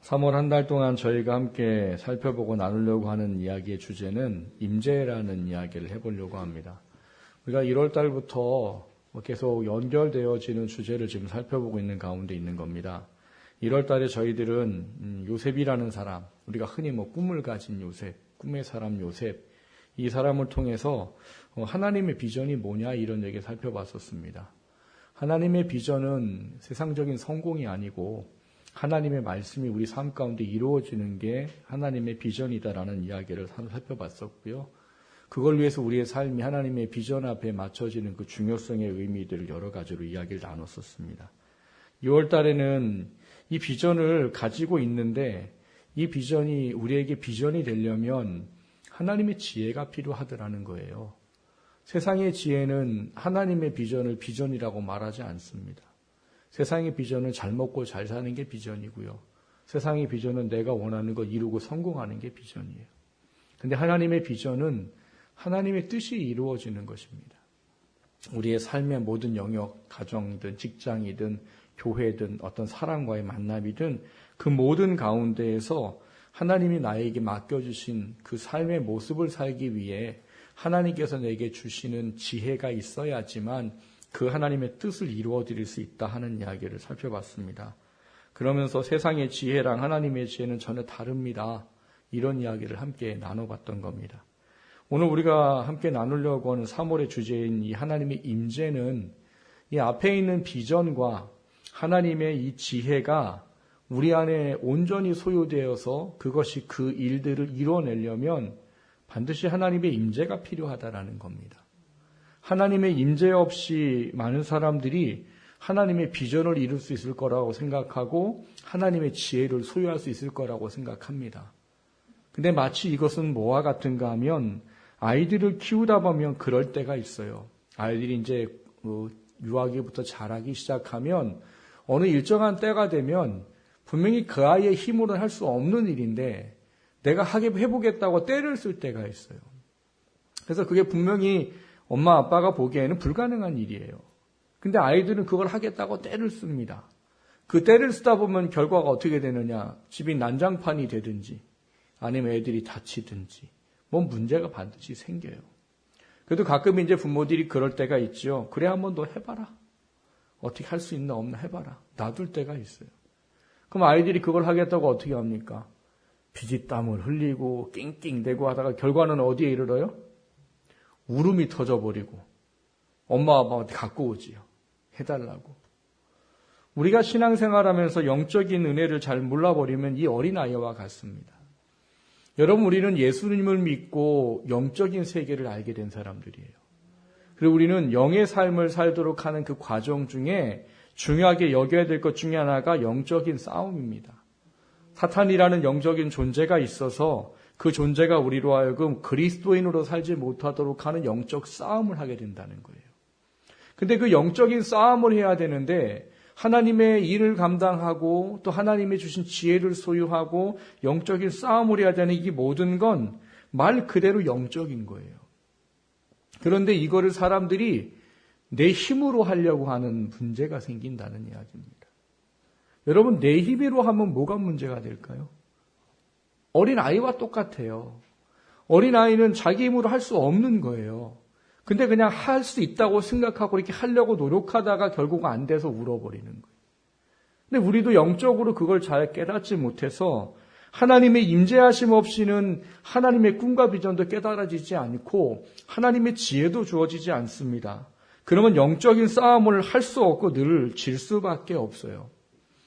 3월 한 달 동안 저희가 함께 살펴보고 나누려고 하는 이야기의 주제는 임재라는 이야기를 해보려고 합니다. 우리가 1월 달부터 계속 연결되어지는 주제를 지금 살펴보고 있는 가운데 있는 겁니다. 1월 달에 저희들은 요셉이라는 사람, 우리가 흔히 꿈을 가진 요셉, 꿈의 사람 요셉, 이 사람을 통해서 하나님의 비전이 뭐냐 이런 얘기를 살펴봤었습니다. 하나님의 비전은 세상적인 성공이 아니고 하나님의 말씀이 우리 삶 가운데 이루어지는 게 하나님의 비전이다라는 이야기를 살펴봤었고요. 그걸 위해서 우리의 삶이 하나님의 비전 앞에 맞춰지는 그 중요성의 의미들을 여러 가지로 이야기를 나눴었습니다. 2월 달에는 이 비전을 가지고 있는데 이 비전이 우리에게 비전이 되려면 하나님의 지혜가 필요하더라는 거예요. 세상의 지혜는 하나님의 비전을 비전이라고 말하지 않습니다. 세상의 비전은 잘 먹고 잘 사는 게 비전이고요. 세상의 비전은 내가 원하는 거 이루고 성공하는 게 비전이에요. 근데 하나님의 비전은 하나님의 뜻이 이루어지는 것입니다. 우리의 삶의 모든 영역, 가정이든 직장이든 교회든 어떤 사람과의 만남이든 그 모든 가운데에서 하나님이 나에게 맡겨주신 그 삶의 모습을 살기 위해 하나님께서 내게 주시는 지혜가 있어야지만 그 하나님의 뜻을 이루어드릴 수 있다 하는 이야기를 살펴봤습니다. 그러면서 세상의 지혜랑 하나님의 지혜는 전혀 다릅니다. 이런 이야기를 함께 나눠봤던 겁니다. 오늘 우리가 함께 나누려고 하는 3월의 주제인 이 하나님의 임재는 이 앞에 있는 비전과 하나님의 이 지혜가 우리 안에 온전히 소유되어서 그것이 그 일들을 이뤄내려면 반드시 하나님의 임재가 필요하다라는 겁니다. 하나님의 임재 없이 많은 사람들이 하나님의 비전을 이룰 수 있을 거라고 생각하고 하나님의 지혜를 소유할 수 있을 거라고 생각합니다. 근데 마치 이것은 뭐와 같은가 하면 아이들을 키우다 보면 그럴 때가 있어요. 아이들이 이제 유아기부터 자라기 시작하면 어느 일정한 때가 되면 분명히 그 아이의 힘으로는 할 수 없는 일인데 내가 해보겠다고 때를 쓸 때가 있어요. 그래서 그게 분명히 엄마 아빠가 보기에는 불가능한 일이에요. 근데 아이들은 그걸 하겠다고 때를 씁니다. 그 때를 쓰다 보면 결과가 어떻게 되느냐. 집이 난장판이 되든지 아니면 애들이 다치든지 문제가 반드시 생겨요. 그래도 가끔 이제 부모들이 그럴 때가 있죠. 그래 한번 너 해봐라. 어떻게 할 수 있나 없나 해봐라. 놔둘 때가 있어요. 그럼 아이들이 그걸 하겠다고 어떻게 합니까? 피지땀을 흘리고 낑낑대고 하다가 결과는 어디에 이르러요? 울음이 터져버리고 엄마 아빠한테 갖고 오지요. 해달라고. 우리가 신앙생활하면서 영적인 은혜를 잘 몰라버리면 이 어린아이와 같습니다. 여러분, 우리는 예수님을 믿고 영적인 세계를 알게 된 사람들이에요. 그리고 우리는 영의 삶을 살도록 하는 그 과정 중에 중요하게 여겨야 될 것 중에 하나가 영적인 싸움입니다. 사탄이라는 영적인 존재가 있어서 그 존재가 우리로 하여금 그리스도인으로 살지 못하도록 하는 영적 싸움을 하게 된다는 거예요. 근데 그 영적인 싸움을 해야 되는데 하나님의 일을 감당하고 또 하나님의 주신 지혜를 소유하고 영적인 싸움을 해야 되는 이 모든 건 말 그대로 영적인 거예요. 그런데 이거를 사람들이 내 힘으로 하려고 하는 문제가 생긴다는 이야기입니다. 여러분, 내 힘으로 하면 뭐가 문제가 될까요? 어린아이와 똑같아요. 어린아이는 자기 힘으로 할 수 없는 거예요. 근데 그냥 할 수 있다고 생각하고 이렇게 하려고 노력하다가 결국 안 돼서 울어버리는 거예요. 근데 우리도 영적으로 그걸 잘 깨닫지 못해서 하나님의 임재하심 없이는 하나님의 꿈과 비전도 깨달아지지 않고 하나님의 지혜도 주어지지 않습니다. 그러면 영적인 싸움을 할 수 없고 늘 질 수밖에 없어요.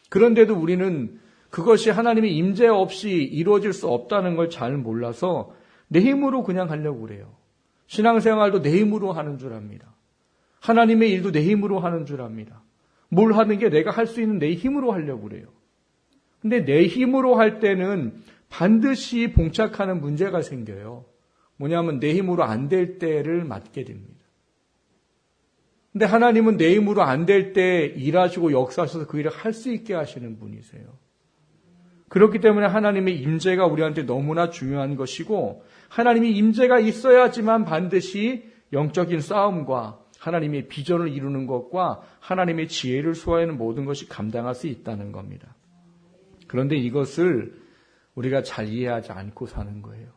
그런데도 우리는 그것이 하나님의 임재 없이 이루어질 수 없다는 걸 잘 몰라서 내 힘으로 그냥 하려고 그래요. 신앙생활도 내 힘으로 하는 줄 압니다. 하나님의 일도 내 힘으로 하는 줄 압니다. 뭘 하는 게 내가 할 수 있는 내 힘으로 하려고 그래요. 근데 내 힘으로 할 때는 반드시 봉착하는 문제가 생겨요. 뭐냐면 내 힘으로 안 될 때를 맞게 됩니다. 근데 하나님은 내 힘으로 안 될 때 일하시고 역사하셔서 그 일을 할 수 있게 하시는 분이세요. 그렇기 때문에 하나님의 임재가 우리한테 너무나 중요한 것이고 하나님의 임재가 있어야지만 반드시 영적인 싸움과 하나님의 비전을 이루는 것과 하나님의 지혜를 소화하는 모든 것이 감당할 수 있다는 겁니다. 그런데 이것을 우리가 잘 이해하지 않고 사는 거예요.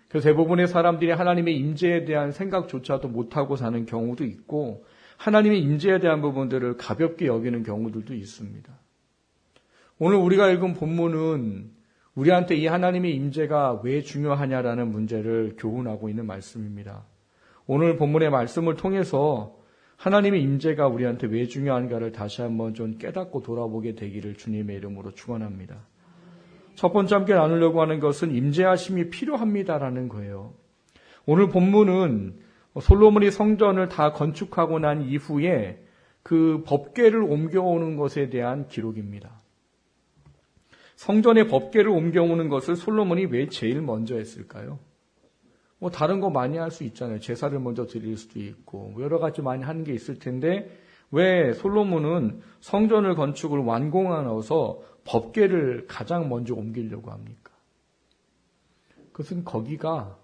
그래서 대부분의 사람들이 하나님의 임재에 대한 생각조차도 못하고 사는 경우도 있고 하나님의 임재에 대한 부분들을 가볍게 여기는 경우들도 있습니다. 오늘 우리가 읽은 본문은 우리한테 이 하나님의 임재가 왜 중요하냐라는 문제를 교훈하고 있는 말씀입니다. 오늘 본문의 말씀을 통해서 하나님의 임재가 우리한테 왜 중요한가를 다시 한번 좀 깨닫고 돌아보게 되기를 주님의 이름으로 축원합니다. 첫 번째 함께 나누려고 하는 것은 임재하심이 필요합니다라는 거예요. 오늘 본문은 솔로몬이 성전을 다 건축하고 난 이후에 그 법궤를 옮겨오는 것에 대한 기록입니다. 성전의 법궤를 옮겨오는 것을 솔로몬이 왜 제일 먼저 했을까요? 다른 거 많이 할 수 있잖아요. 제사를 먼저 드릴 수도 있고 여러 가지 많이 하는 게 있을 텐데 왜 솔로몬은 성전을 건축을 완공하면서 법궤를 가장 먼저 옮기려고 합니까? 그것은 거기가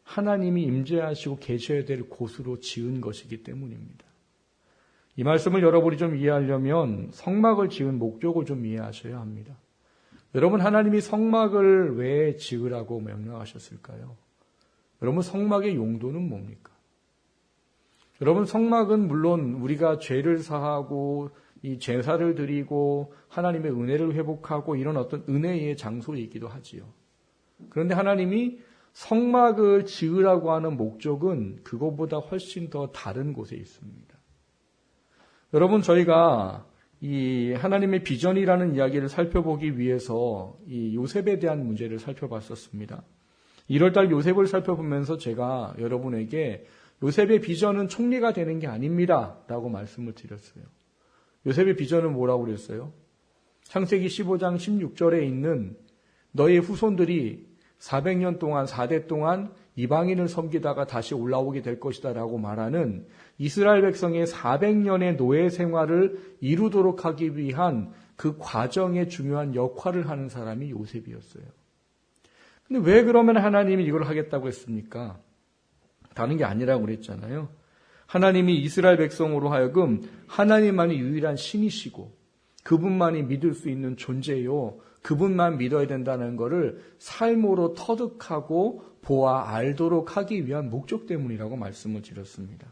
하나님이 임재하시고 계셔야 될 곳으로 지은 것이기 때문입니다. 이 말씀을 여러분이 좀 이해하려면 성막을 지은 목적을 좀 이해하셔야 합니다. 여러분, 하나님이 성막을 왜 지으라고 명령하셨을까요? 여러분, 성막의 용도는 뭡니까? 여러분, 성막은 물론 우리가 죄를 사하고 이 제사를 드리고 하나님의 은혜를 회복하고 이런 어떤 은혜의 장소이기도 하지요. 그런데 하나님이 성막을 지으라고 하는 목적은 그것보다 훨씬 더 다른 곳에 있습니다. 여러분, 저희가 이 하나님의 비전이라는 이야기를 살펴보기 위해서 이 요셉에 대한 문제를 살펴봤었습니다. 1월달 요셉을 살펴보면서 제가 여러분에게 요셉의 비전은 총리가 되는 게 아닙니다 라고 말씀을 드렸어요. 요셉의 비전은 뭐라고 그랬어요? 창세기 15장 16절에 있는 너의 후손들이 400년 동안 4대 동안 이방인을 섬기다가 다시 올라오게 될 것이다 라고 말하는 이스라엘 백성의 400년의 노예 생활을 이루도록 하기 위한 그 과정에 중요한 역할을 하는 사람이 요셉이었어요. 근데 왜 그러면 하나님이 이걸 하겠다고 했습니까? 다른 게 아니라고 그랬잖아요. 하나님이 이스라엘 백성으로 하여금 하나님만이 유일한 신이시고 그분만이 믿을 수 있는 존재요. 그분만 믿어야 된다는 것을 삶으로 터득하고 보아 알도록 하기 위한 목적 때문이라고 말씀을 드렸습니다.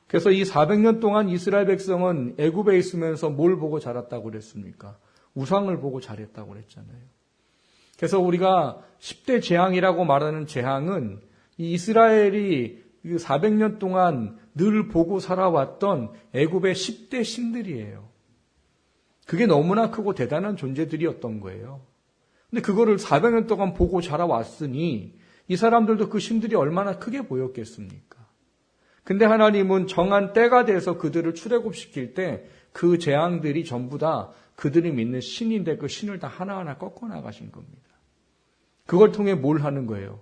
그래서 이 400년 동안 이스라엘 백성은 애굽에 있으면서 뭘 보고 자랐다고 그랬습니까? 우상을 보고 자랐다고 그랬잖아요. 그래서 우리가 10대 재앙이라고 말하는 재앙은 이 이스라엘이 400년 동안 늘 보고 살아왔던 애굽의 10대 신들이에요. 그게 너무나 크고 대단한 존재들이었던 거예요. 근데 그거를 400년 동안 보고 자라왔으니 이 사람들도 그 신들이 얼마나 크게 보였겠습니까? 근데 하나님은 정한 때가 돼서 그들을 출애굽시킬 때 그 재앙들이 전부 다 그들이 믿는 신인데 그 신을 다 하나하나 꺾어 나가신 겁니다. 그걸 통해 뭘 하는 거예요?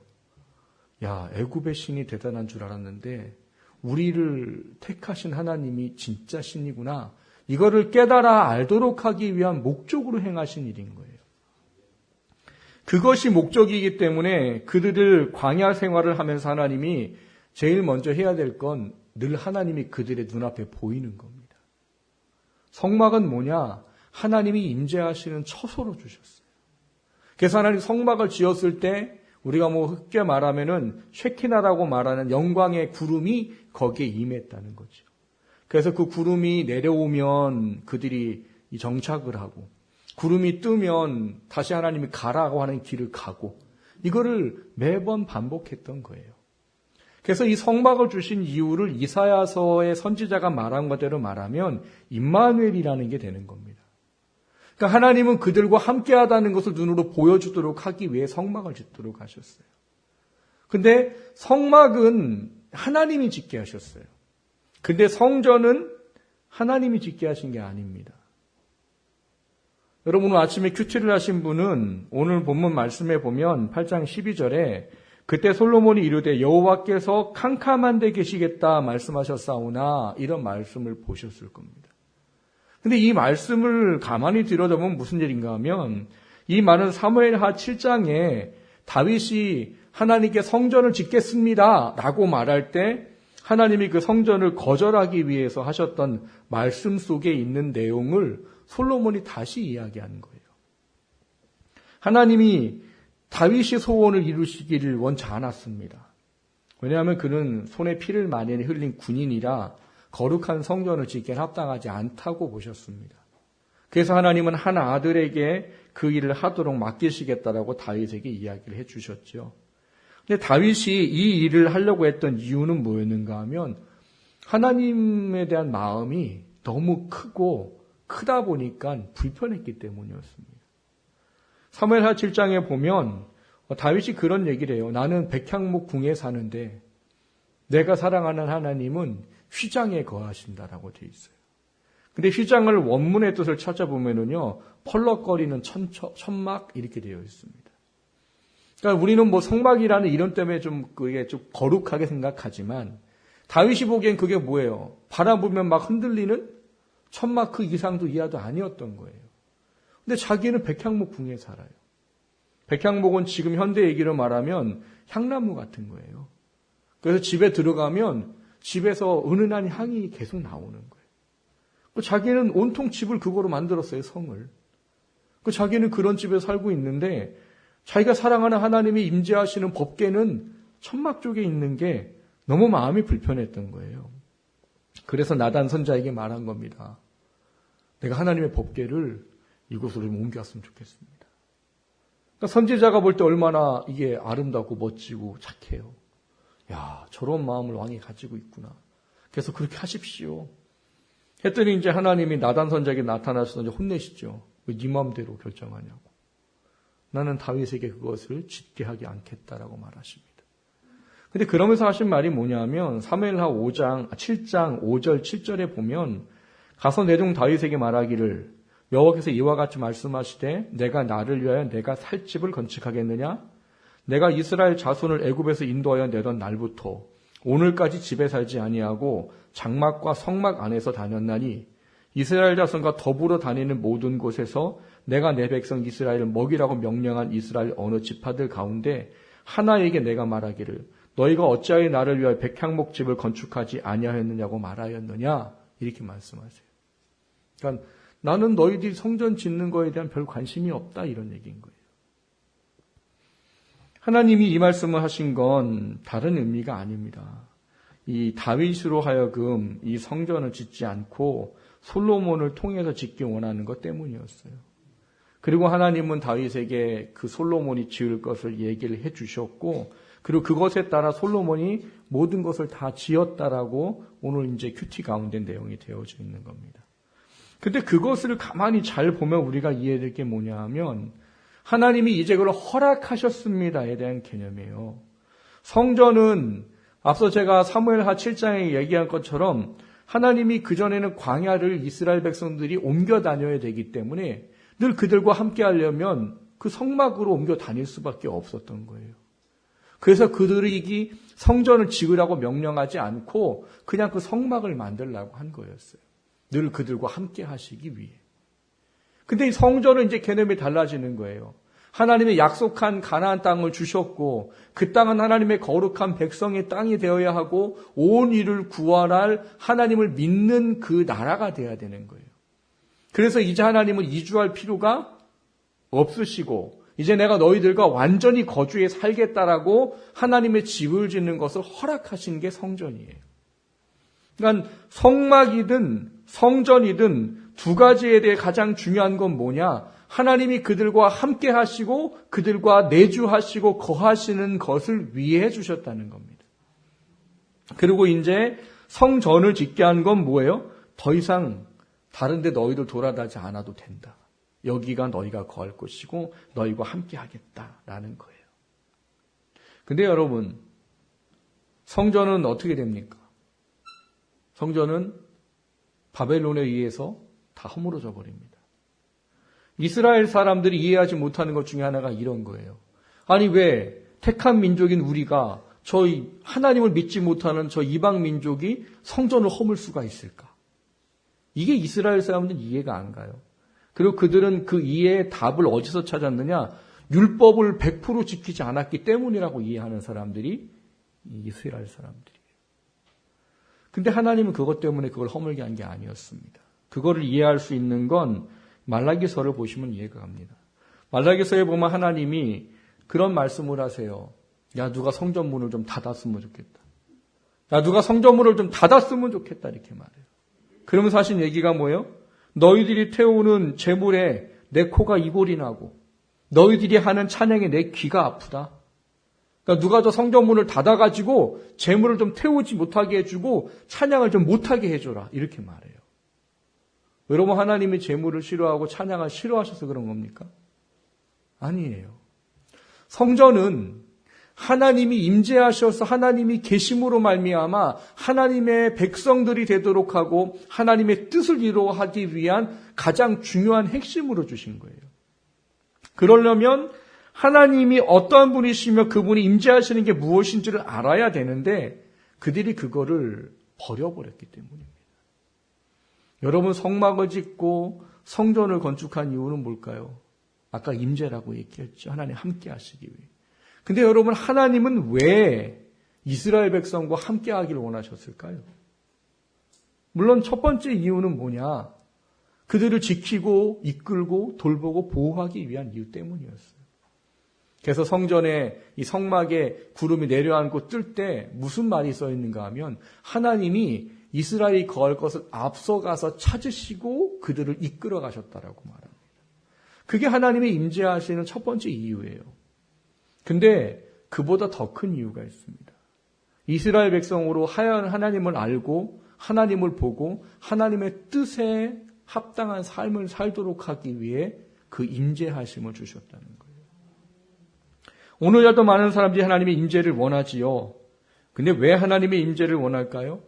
야, 애굽의 신이 대단한 줄 알았는데 우리를 택하신 하나님이 진짜 신이구나. 이거를 깨달아 알도록 하기 위한 목적으로 행하신 일인 거예요. 그것이 목적이기 때문에 그들을 광야 생활을 하면서 하나님이 제일 먼저 해야 될 건 늘 하나님이 그들의 눈앞에 보이는 겁니다. 성막은 뭐냐? 하나님이 임재하시는 처소로 주셨어요. 그래서 하나님 성막을 지었을 때 우리가 쉽게 말하면은 쉐키나라고 말하는 영광의 구름이 거기에 임했다는 거죠. 그래서 그 구름이 내려오면 그들이 정착을 하고 구름이 뜨면 다시 하나님이 가라고 하는 길을 가고 이거를 매번 반복했던 거예요. 그래서 이 성막을 주신 이유를 이사야서의 선지자가 말한 것대로 말하면 임마누엘이라는 게 되는 겁니다. 그러니까 하나님은 그들과 함께하다는 것을 눈으로 보여주도록 하기 위해 성막을 짓도록 하셨어요. 근데 성막은 하나님이 짓게 하셨어요. 근데 성전은 하나님이 짓게 하신 게 아닙니다. 여러분, 오늘 아침에 큐티를 하신 분은 오늘 본문 말씀에 보면 8장 12절에 그때 솔로몬이 이르되 여호와께서 캄캄한 데 계시겠다 말씀하셨사오나 이런 말씀을 보셨을 겁니다. 근데 이 말씀을 가만히 들여다보면 무슨 일인가 하면 이 말은 사무엘하 7장에 다윗이 하나님께 성전을 짓겠습니다 라고 말할 때 하나님이 그 성전을 거절하기 위해서 하셨던 말씀 속에 있는 내용을 솔로몬이 다시 이야기하는 거예요. 하나님이 다윗이 소원을 이루시기를 원치 않았습니다. 왜냐하면 그는 손에 피를 많이 흘린 군인이라 거룩한 성전을 짓기엔 합당하지 않다고 보셨습니다. 그래서 하나님은 한 아들에게 그 일을 하도록 맡기시겠다라고 다윗에게 이야기를 해주셨죠. 근데 다윗이 이 일을 하려고 했던 이유는 뭐였는가 하면 하나님에 대한 마음이 너무 크다 보니까 불편했기 때문이었습니다. 사무엘하 7장에 보면 다윗이 그런 얘기를 해요. 나는 백향목 궁에 사는데 내가 사랑하는 하나님은 휘장에 거하신다라고 되어 있어요. 근데 휘장을 원문의 뜻을 찾아보면은요, 펄럭거리는 천막 이렇게 되어 있습니다. 그러니까 우리는 뭐 성막이라는 이름 때문에 그게 좀 거룩하게 생각하지만 다윗이 보기엔 그게 뭐예요? 바라보면 막 흔들리는 천막 그 이상도 이하도 아니었던 거예요. 근데 자기는 백향목 궁에 살아요. 백향목은 지금 현대 얘기로 말하면 향나무 같은 거예요. 그래서 집에 들어가면 집에서 은은한 향이 계속 나오는 거예요. 자기는 온통 집을 그거로 만들었어요, 성을. 자기는 그런 집에 살고 있는데 자기가 사랑하는 하나님이 임재하시는 법궤는 천막 쪽에 있는 게 너무 마음이 불편했던 거예요. 그래서 나단 선자에게 말한 겁니다. 내가 하나님의 법궤를 이곳으로 좀 옮겨왔으면 좋겠습니다. 그러니까 선지자가 볼 때 얼마나 이게 아름답고 멋지고 착해요. 야, 저런 마음을 왕이 가지고 있구나. 그래서 그렇게 하십시오. 했더니 이제 하나님이 나단 선자에게 나타나셔서 이제 혼내시죠. 왜 네 마음대로 결정하냐고. 나는 다윗에게 그것을 짓게 하지 않겠다라고 말하십니다. 근데 그러면서 하신 말이 뭐냐면 사무엘하 7장 5절 7절에 보면 가서 내 종 다윗에게 말하기를 여호와께서 이와 같이 말씀하시되 내가 나를 위하여 내가 살 집을 건축하겠느냐? 내가 이스라엘 자손을 애굽에서 인도하여 내던 날부터 오늘까지 집에 살지 아니하고 장막과 성막 안에서 다녔나니 이스라엘 자손과 더불어 다니는 모든 곳에서 내가 내 백성 이스라엘을 먹이라고 명령한 이스라엘 어느 지파들 가운데 하나에게 내가 말하기를 너희가 어찌하여 나를 위하여 백향목 집을 건축하지 아니하였느냐고 말하였느냐? 이렇게 말씀하세요. 그러니까 나는 너희들이 성전 짓는 거에 대한 별 관심이 없다 이런 얘기인 거예요. 하나님이 이 말씀을 하신 건 다른 의미가 아닙니다. 이 다윗으로 하여금 이 성전을 짓지 않고 솔로몬을 통해서 짓기 원하는 것 때문이었어요. 그리고 하나님은 다윗에게 그 솔로몬이 지을 것을 얘기를 해 주셨고 그리고 그것에 따라 솔로몬이 모든 것을 다 지었다라고 오늘 이제 큐티 가운데 내용이 되어져 있는 겁니다. 근데 그것을 가만히 잘 보면 우리가 이해될 게 뭐냐 하면 하나님이 이제 그걸 허락하셨습니다에 대한 개념이에요. 성전은 앞서 제가 사무엘하 7장에 얘기한 것처럼 하나님이 그전에는 광야를 이스라엘 백성들이 옮겨 다녀야 되기 때문에 늘 그들과 함께 하려면 그 성막으로 옮겨 다닐 수밖에 없었던 거예요. 그래서 그들이 성전을 지으라고 명령하지 않고 그냥 그 성막을 만들라고 한 거였어요. 늘 그들과 함께 하시기 위해. 근데 이 성전은 이제 개념이 달라지는 거예요. 하나님의 약속한 가나안 땅을 주셨고 그 땅은 하나님의 거룩한 백성의 땅이 되어야 하고 온 이를 구원할 하나님을 믿는 그 나라가 되어야 되는 거예요. 그래서 이제 하나님은 이주할 필요가 없으시고 이제 내가 너희들과 완전히 거주해 살겠다라고 하나님의 집을 짓는 것을 허락하신 게 성전이에요. 그러니까 성막이든 성전이든 두 가지에 대해 가장 중요한 건 뭐냐? 하나님이 그들과 함께 하시고 그들과 내주하시고 거하시는 것을 위해 주셨다는 겁니다. 그리고 이제 성전을 짓게 한 건 뭐예요? 더 이상 다른 데 너희들 돌아다니지 않아도 된다. 여기가 너희가 거할 곳이고 너희와 함께 하겠다라는 거예요. 근데 여러분, 성전은 어떻게 됩니까? 성전은 바벨론에 의해서 다 허물어져 버립니다. 이스라엘 사람들이 이해하지 못하는 것 중에 하나가 이런 거예요. 아니 왜 택한 민족인 우리가 저희 하나님을 믿지 못하는 저 이방 민족이 성전을 허물 수가 있을까? 이게 이스라엘 사람들은 이해가 안 가요. 그리고 그들은 그 이해의 답을 어디서 찾았느냐? 율법을 100% 지키지 않았기 때문이라고 이해하는 사람들이 이스라엘 사람들이에요. 근데 하나님은 그것 때문에 그걸 허물게 한 게 아니었습니다. 그거를 이해할 수 있는 건 말라기서를 보시면 이해가 갑니다. 말라기서에 보면 하나님이 그런 말씀을 하세요. 야, 누가 성전문을 좀 닫았으면 좋겠다. 야, 누가 성전문을 좀 닫았으면 좋겠다. 이렇게 말해요. 그러면서 하신 얘기가 뭐예요? 너희들이 태우는 제물에 내 코가 이골이 나고 너희들이 하는 찬양에 내 귀가 아프다. 그러니까 누가 저 성전문을 닫아가지고 제물을 좀 태우지 못하게 해주고 찬양을 좀 못하게 해줘라. 이렇게 말해요. 여러분, 하나님이 제물을 싫어하고 찬양을 싫어하셔서 그런 겁니까? 아니에요. 성전은 하나님이 임재하셔서 하나님이 계심으로 말미암아 하나님의 백성들이 되도록 하고 하나님의 뜻을 이루어하기 위한 가장 중요한 핵심으로 주신 거예요. 그러려면 하나님이 어떠한 분이시며 그분이 임재하시는 게 무엇인지를 알아야 되는데 그들이 그거를 버려버렸기 때문입니다. 여러분, 성막을 짓고 성전을 건축한 이유는 뭘까요? 아까 임재라고 얘기했죠. 하나님 함께 하시기 위해. 근데 여러분, 하나님은 왜 이스라엘 백성과 함께 하기를 원하셨을까요? 물론 첫 번째 이유는 뭐냐? 그들을 지키고 이끌고 돌보고 보호하기 위한 이유 때문이었어요. 그래서 성전에 이 성막에 구름이 내려앉고 뜰 때 무슨 말이 써 있는가 하면 하나님이 이스라엘이 거할 것을 앞서가서 찾으시고 그들을 이끌어 가셨다라고 말합니다. 그게 하나님의 임재하시는 첫 번째 이유예요. 근데 그보다 더 큰 이유가 있습니다. 이스라엘 백성으로 하나님을 알고 하나님을 보고 하나님의 뜻에 합당한 삶을 살도록 하기 위해 그 임재하심을 주셨다는 거예요. 오늘날도 많은 사람들이 하나님의 임재를 원하지요. 근데 왜 하나님의 임재를 원할까요?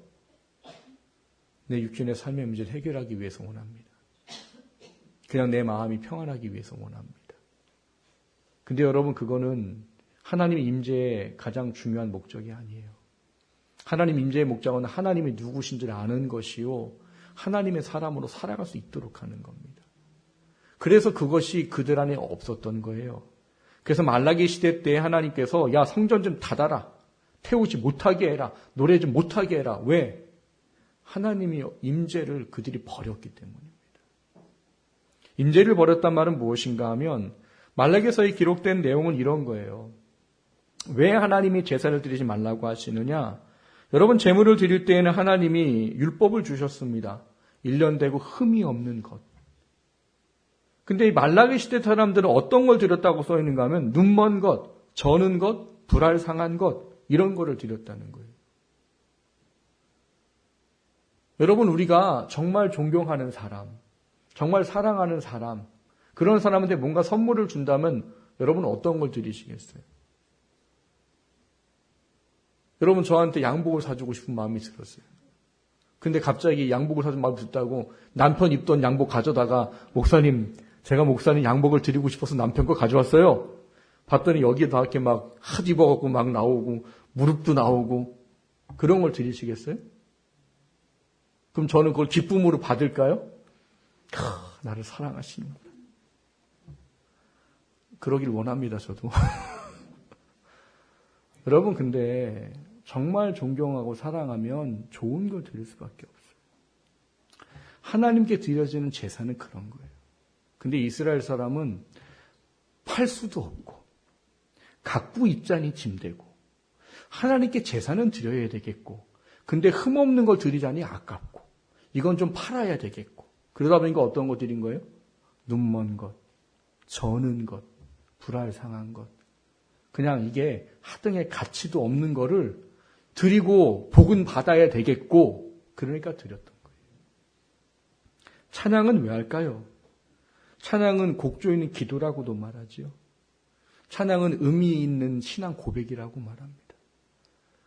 내 육신의 삶의 문제를 해결하기 위해서 원합니다. 그냥 내 마음이 평안하기 위해서 원합니다. 근데 여러분, 그거는 하나님의 임재의 가장 중요한 목적이 아니에요. 하나님 임재의 목적은 하나님이 누구신지를 아는 것이요, 하나님의 사람으로 살아갈 수 있도록 하는 겁니다. 그래서 그것이 그들 안에 없었던 거예요. 그래서 말라기 시대 때 하나님께서 야, 성전 좀 닫아라. 태우지 못하게 해라. 노래 좀 못하게 해라. 왜? 하나님이 임재를 그들이 버렸기 때문입니다. 임재를 버렸단 말은 무엇인가 하면 말라기서에 기록된 내용은 이런 거예요. 왜 하나님이 제사를 드리지 말라고 하시느냐? 여러분, 제물을 드릴 때에는 하나님이 율법을 주셨습니다. 1년 되고 흠이 없는 것. 근데 이 말라기 시대 사람들은 어떤 걸 드렸다고 써 있는가 하면 눈먼 것, 저는 것, 불알 상한 것, 이런 거를 드렸다는 거예요. 여러분, 우리가 정말 존경하는 사람, 정말 사랑하는 사람, 그런 사람한테 뭔가 선물을 준다면 여러분 어떤 걸 드리시겠어요? 여러분, 저한테 양복을 사주고 싶은 마음이 들었어요. 근데 갑자기 양복을 사준 마음이 들었다고 남편 입던 양복 가져다가 목사님, 제가 목사님 양복을 드리고 싶어서 남편 거 가져왔어요. 봤더니 여기에 다 이렇게 막 핫 입어갖고 막 나오고 무릎도 나오고 그런 걸 드리시겠어요? 그럼 저는 그걸 기쁨으로 받을까요? 나를 사랑하시는구나. 그러길 원합니다, 저도. 여러분, 근데 정말 존경하고 사랑하면 좋은 걸 드릴 수밖에 없어요. 하나님께 드려지는 제사는 그런 거예요. 근데 이스라엘 사람은 팔 수도 없고 각부 입잔이 짐되고 하나님께 제사는 드려야 되겠고 근데 흠없는 걸 드리자니 아깝고 이건 좀 팔아야 되겠고 그러다 보니까 어떤 거 드린 거예요? 눈먼 것, 저는 것, 불알 상한 것. 그냥 이게 하등의 가치도 없는 거를 드리고 복은 받아야 되겠고 그러니까 드렸던 거예요. 찬양은 왜 할까요? 찬양은 곡조 있는 기도라고도 말하지요. 찬양은 의미 있는 신앙 고백이라고 말합니다.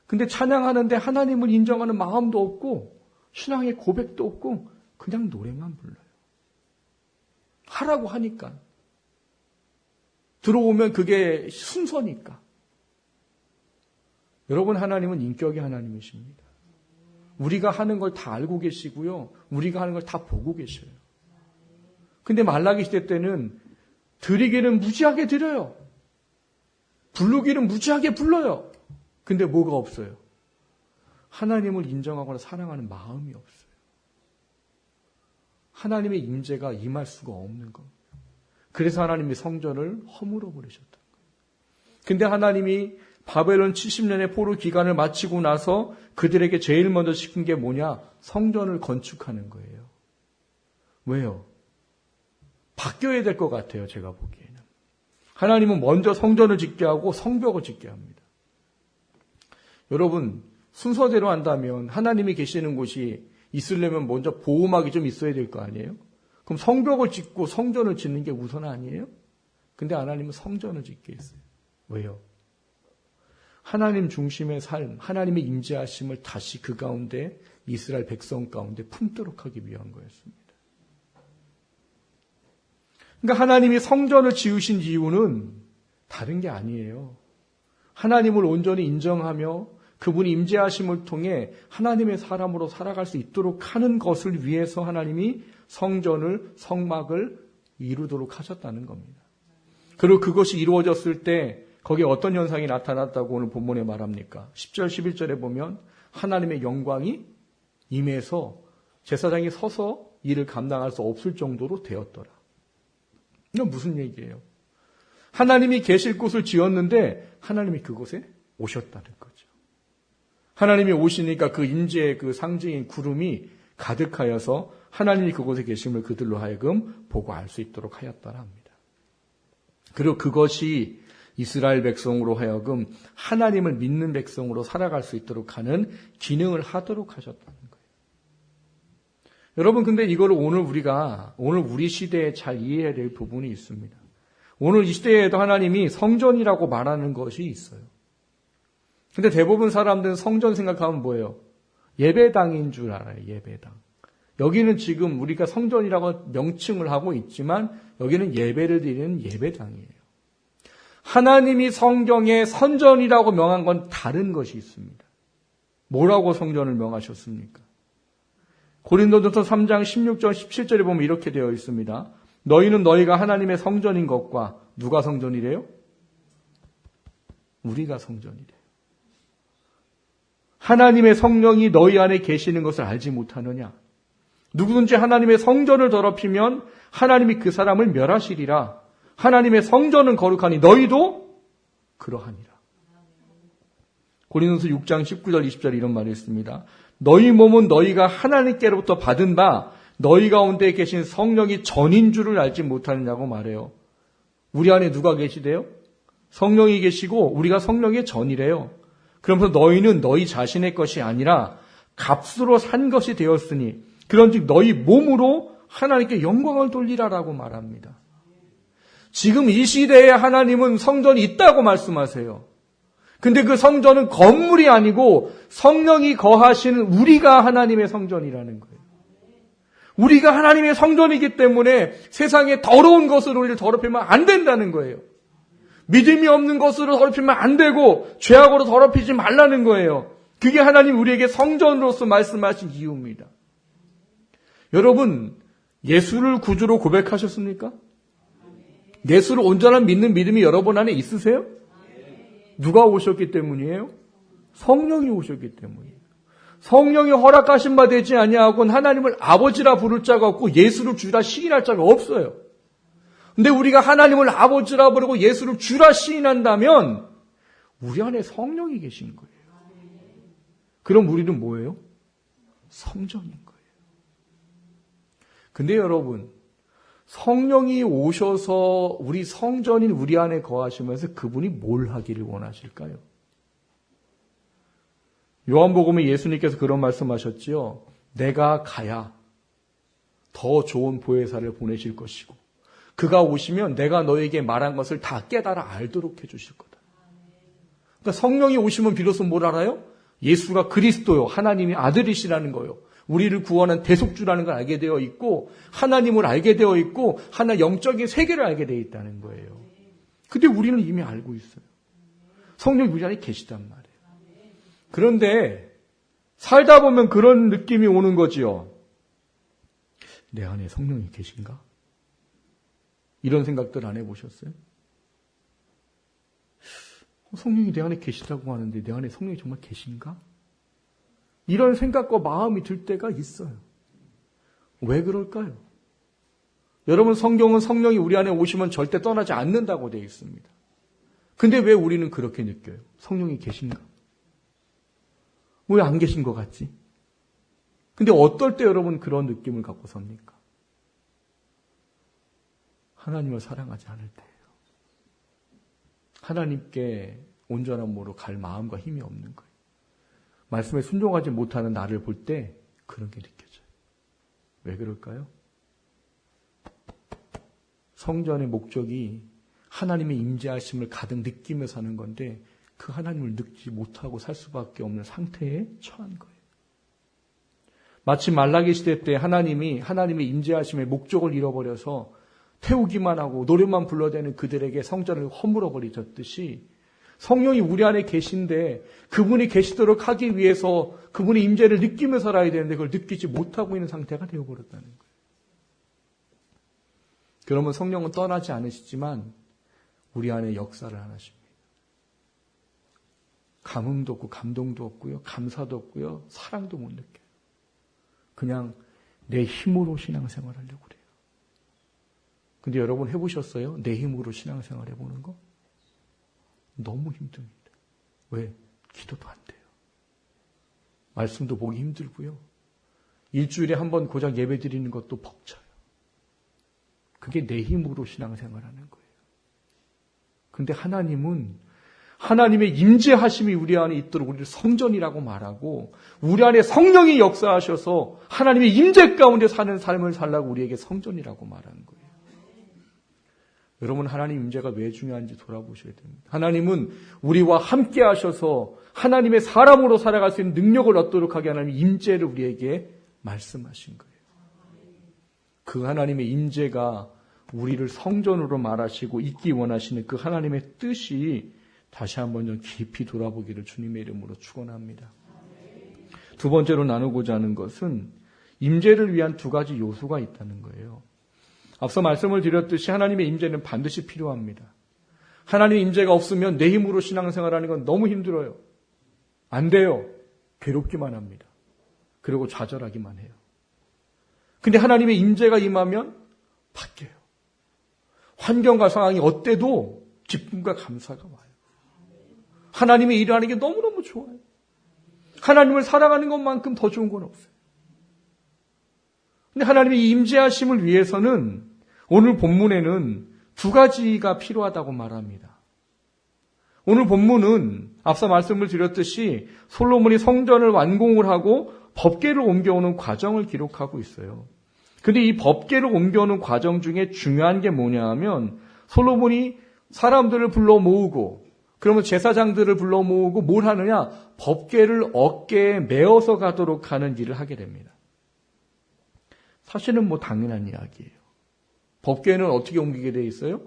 근데 찬양하는데 하나님을 인정하는 마음도 없고 신앙의 고백도 없고 그냥 노래만 불러요. 하라고 하니까. 들어오면 그게 순서니까. 여러분, 하나님은 인격의 하나님이십니다. 우리가 하는 걸 다 알고 계시고요. 우리가 하는 걸 다 보고 계셔요. 근데 말라기 시대 때는 드리기는 무지하게 드려요. 부르기는 무지하게 불러요. 근데 뭐가 없어요? 하나님을 인정하거나 사랑하는 마음이 없어요. 하나님의 임재가 임할 수가 없는 겁니다. 그래서 하나님이 성전을 허물어 버리셨던 거예요. 근데 하나님이 바벨론 70년의 포로 기간을 마치고 나서 그들에게 제일 먼저 시킨 게 뭐냐? 성전을 건축하는 거예요. 왜요? 바뀌어야 될 것 같아요, 제가 보기에는. 하나님은 먼저 성전을 짓게 하고 성벽을 짓게 합니다. 여러분, 순서대로 한다면 하나님이 계시는 곳이 있으려면 먼저 보호막이 좀 있어야 될 거 아니에요? 그럼 성벽을 짓고 성전을 짓는 게 우선 아니에요? 근데 하나님은 성전을 짓게 했어요. 왜요? 하나님 중심의 삶, 하나님의 임재하심을 다시 그 가운데 이스라엘 백성 가운데 품도록 하기 위한 거였습니다. 그러니까 하나님이 성전을 지으신 이유는 다른 게 아니에요. 하나님을 온전히 인정하며 그분이 임재하심을 통해 하나님의 사람으로 살아갈 수 있도록 하는 것을 위해서 하나님이 성전을, 성막을 이루도록 하셨다는 겁니다. 그리고 그것이 이루어졌을 때 거기에 어떤 현상이 나타났다고 오늘 본문에 말합니까? 10절, 11절에 보면 하나님의 영광이 임해서 제사장이 서서 일을 감당할 수 없을 정도로 되었더라. 이건 무슨 얘기예요? 하나님이 계실 곳을 지었는데 하나님이 그곳에 오셨다는 거죠. 하나님이 오시니까 그 임재의 그 상징인 구름이 가득하여서 하나님이 그곳에 계심을 그들로 하여금 보고 알 수 있도록 하였더라 합니다. 그리고 그것이 이스라엘 백성으로 하여금 하나님을 믿는 백성으로 살아갈 수 있도록 하는 기능을 하도록 하셨다는 거예요. 여러분, 근데 이거를 오늘 우리 시대에 잘 이해해야 될 부분이 있습니다. 오늘 이 시대에도 하나님이 성전이라고 말하는 것이 있어요. 근데 대부분 사람들은 성전 생각하면 뭐예요? 예배당인 줄 알아요, 예배당. 여기는 지금 우리가 성전이라고 명칭을 하고 있지만 여기는 예배를 드리는 예배당이에요. 하나님이 성경에 선전이라고 명한 건 다른 것이 있습니다. 뭐라고 성전을 명하셨습니까? 고린도전서 3장 16절 17절에 보면 이렇게 되어 있습니다. 너희는 너희가 하나님의 성전인 것과 누가 성전이래요? 우리가 성전이래요. 하나님의 성령이 너희 안에 계시는 것을 알지 못하느냐? 누구든지 하나님의 성전을 더럽히면 하나님이 그 사람을 멸하시리라. 하나님의 성전은 거룩하니 너희도 그러하니라. 고린도서 6장 19절 20절 이런 말이 있습니다. 너희 몸은 너희가 하나님께로부터 받은 바 너희 가운데 계신 성령이 전인 줄을 알지 못하느냐고 말해요. 우리 안에 누가 계시대요? 성령이 계시고 우리가 성령의 전이래요. 그러면서 너희는 너희 자신의 것이 아니라 값으로 산 것이 되었으니 그런즉 너희 몸으로 하나님께 영광을 돌리라라고 말합니다. 지금 이 시대에 하나님은 성전이 있다고 말씀하세요. 근데 그 성전은 건물이 아니고 성령이 거하시는 우리가 하나님의 성전이라는 거예요. 우리가 하나님의 성전이기 때문에 세상에 더러운 것으로 우리를 더럽히면 안 된다는 거예요. 믿음이 없는 것으로 더럽히면 안 되고 죄악으로 더럽히지 말라는 거예요. 그게 하나님 우리에게 성전으로서 말씀하신 이유입니다. 여러분, 예수를 구주로 고백하셨습니까? 예수를 온전한 믿는 믿음이 여러분 안에 있으세요? 누가 오셨기 때문이에요? 성령이 오셨기 때문이에요. 성령이 허락하신 바 되지 아니하고는 하나님을 아버지라 부를 자가 없고 예수를 주라 시인할 자가 없어요. 근데 우리가 하나님을 아버지라 부르고 예수를 주라 시인한다면 우리 안에 성령이 계신 거예요. 그럼 우리는 뭐예요? 성전인 거예요. 근데 여러분, 성령이 오셔서 우리 성전인 우리 안에 거하시면서 그분이 뭘 하기를 원하실까요? 요한복음에 예수님께서 그런 말씀하셨지요. 내가 가야 더 좋은 보혜사를 보내실 것이고 그가 오시면 내가 너에게 말한 것을 다 깨달아 알도록 해주실 거다. 그러니까 성령이 오시면 비로소 뭘 알아요? 예수가 그리스도요, 하나님의 아들이시라는 거요. 우리를 구원한 대속주라는 걸 알게 되어 있고 하나님을 알게 되어 있고 하나 영적인 세계를 알게 되어 있다는 거예요. 근데 우리는 이미 알고 있어요. 성령이 우리 안에 계시단 말이에요. 그런데 살다 보면 그런 느낌이 오는 거지요. 내 안에 성령이 계신가? 이런 생각들 안 해보셨어요? 성령이 내 안에 계시다고 하는데 내 안에 성령이 정말 계신가? 이런 생각과 마음이 들 때가 있어요. 왜 그럴까요? 여러분, 성경은 성령이 우리 안에 오시면 절대 떠나지 않는다고 되어 있습니다. 근데 왜 우리는 그렇게 느껴요? 성령이 계신가? 왜 안 계신 것 같지? 근데 어떨 때 여러분 그런 느낌을 갖고 섭니까? 하나님을 사랑하지 않을 때예요. 하나님께 온전한 몸으로 갈 마음과 힘이 없는 거예요. 말씀에 순종하지 못하는 나를 볼 때 그런 게 느껴져요. 왜 그럴까요? 성전의 목적이 하나님의 임재하심을 가득 느끼며 사는 건데 그 하나님을 느끼지 못하고 살 수밖에 없는 상태에 처한 거예요. 마치 말라기 시대 때 하나님의 임재하심의 목적을 잃어버려서 태우기만 하고 노래만 불러대는 그들에게 성전을 허물어 버리셨듯이 성령이 우리 안에 계신데 그분이 계시도록 하기 위해서 그분의 임재를 느끼며 살아야 되는데 그걸 느끼지 못하고 있는 상태가 되어버렸다는 거예요. 그러면 성령은 떠나지 않으시지만 우리 안에 역사를 안 하십니다. 감흥도 없고 감동도 없고요. 감사도 없고요. 사랑도 못 느껴요. 그냥 내 힘으로 신앙생활 하려고 그래요. 근데 여러분 해보셨어요? 내 힘으로 신앙생활 해보는 거? 너무 힘듭니다. 왜? 기도도 안 돼요. 말씀도 보기 힘들고요. 일주일에 한 번 고작 예배 드리는 것도 벅차요. 그게 내 힘으로 신앙생활하는 거예요. 근데 하나님은 하나님의 임재하심이 우리 안에 있도록 우리를 성전이라고 말하고 우리 안에 성령이 역사하셔서 하나님의 임재 가운데 사는 삶을 살라고 우리에게 성전이라고 말하는 거예요. 여러분, 하나님 임재가 왜 중요한지 돌아보셔야 됩니다. 하나님은 우리와 함께 하셔서 하나님의 사람으로 살아갈 수 있는 능력을 얻도록 하게 하나님의 임재를 우리에게 말씀하신 거예요. 그 하나님의 임재가 우리를 성전으로 말하시고 있기 원하시는 그 하나님의 뜻이 다시 한번 좀 깊이 돌아보기를 주님의 이름으로 축원합니다. 두 번째로 나누고자 하는 것은 임재를 위한 두 가지 요소가 있다는 거예요. 앞서 말씀을 드렸듯이 하나님의 임재는 반드시 필요합니다. 하나님의 임재가 없으면 내 힘으로 신앙생활하는 건 너무 힘들어요. 안 돼요. 괴롭기만 합니다. 그리고 좌절하기만 해요. 근데 하나님의 임재가 임하면 바뀌어요. 환경과 상황이 어때도 기쁨과 감사가 와요. 하나님의 일을 하는 게 너무너무 좋아요. 하나님을 사랑하는 것만큼 더 좋은 건 없어요. 근데 하나님의 임재하심을 위해서는 오늘 본문에는 두 가지가 필요하다고 말합니다. 오늘 본문은 앞서 말씀을 드렸듯이 솔로몬이 성전을 완공을 하고 법궤를 옮겨오는 과정을 기록하고 있어요. 근데 이 법궤를 옮겨오는 과정 중에 중요한 게 뭐냐 하면 솔로몬이 사람들을 불러 모으고 그러면 제사장들을 불러 모으고 뭘 하느냐? 법궤를 어깨에 메어서 가도록 하는 일을 하게 됩니다. 사실은 뭐 당연한 이야기예요. 법궤는 어떻게 옮기게 되어 있어요?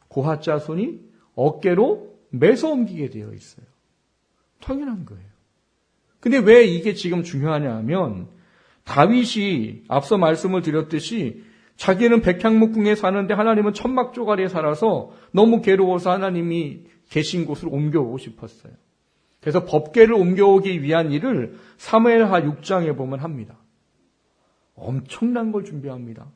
고핫 자손이 어깨로 메서 옮기게 되어 있어요. 당연한 거예요. 근데 왜 이게 지금 중요하냐 하면 다윗이 앞서 말씀을 드렸듯이 자기는 백향목궁에 사는데 하나님은 천막 조가리에 살아서 너무 괴로워서 하나님이 계신 곳으로 옮겨오고 싶었어요. 그래서 법궤를 옮겨오기 위한 일을 사무엘하 6장에 보면 합니다. 엄청난 걸 준비합니다.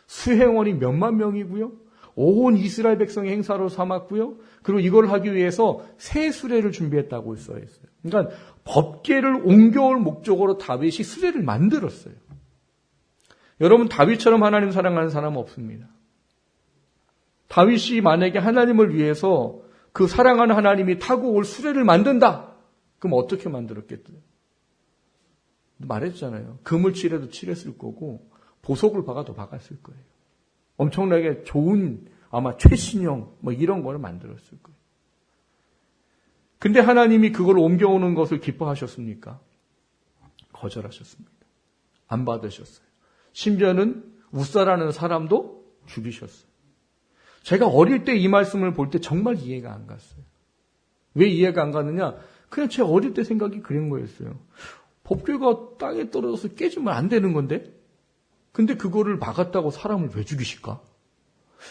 수행원이 몇만 명이고요. 온 이스라엘 백성의 행사로 삼았고요. 그리고 이걸 하기 위해서 새 수레를 준비했다고 써 있어요. 그러니까 법궤를 옮겨올 목적으로 다윗이 수레를 만들었어요. 여러분, 다윗처럼 하나님 사랑하는 사람은 없습니다. 다윗이 만약에 하나님을 위해서 그 사랑하는 하나님이 타고 올 수레를 만든다. 그럼 어떻게 만들었겠어요? 말했잖아요. 금을 칠해도 칠했을 거고 보석을 박아도 박았을 거예요. 엄청나게 좋은 아마 최신형 뭐 이런 걸 만들었을 거예요. 근데 하나님이 그걸 옮겨오는 것을 기뻐하셨습니까? 거절하셨습니다. 안 받으셨어요. 심지어는 웃사라는 사람도 죽이셨어요. 제가 어릴 때 이 말씀을 볼 때 정말 이해가 안 갔어요. 왜 이해가 안 가느냐? 그냥 제 어릴 때 생각이 그런 거였어요. 법궤가 땅에 떨어져서 깨지면 안 되는 건데? 근데 그거를 막았다고 사람을 왜 죽이실까?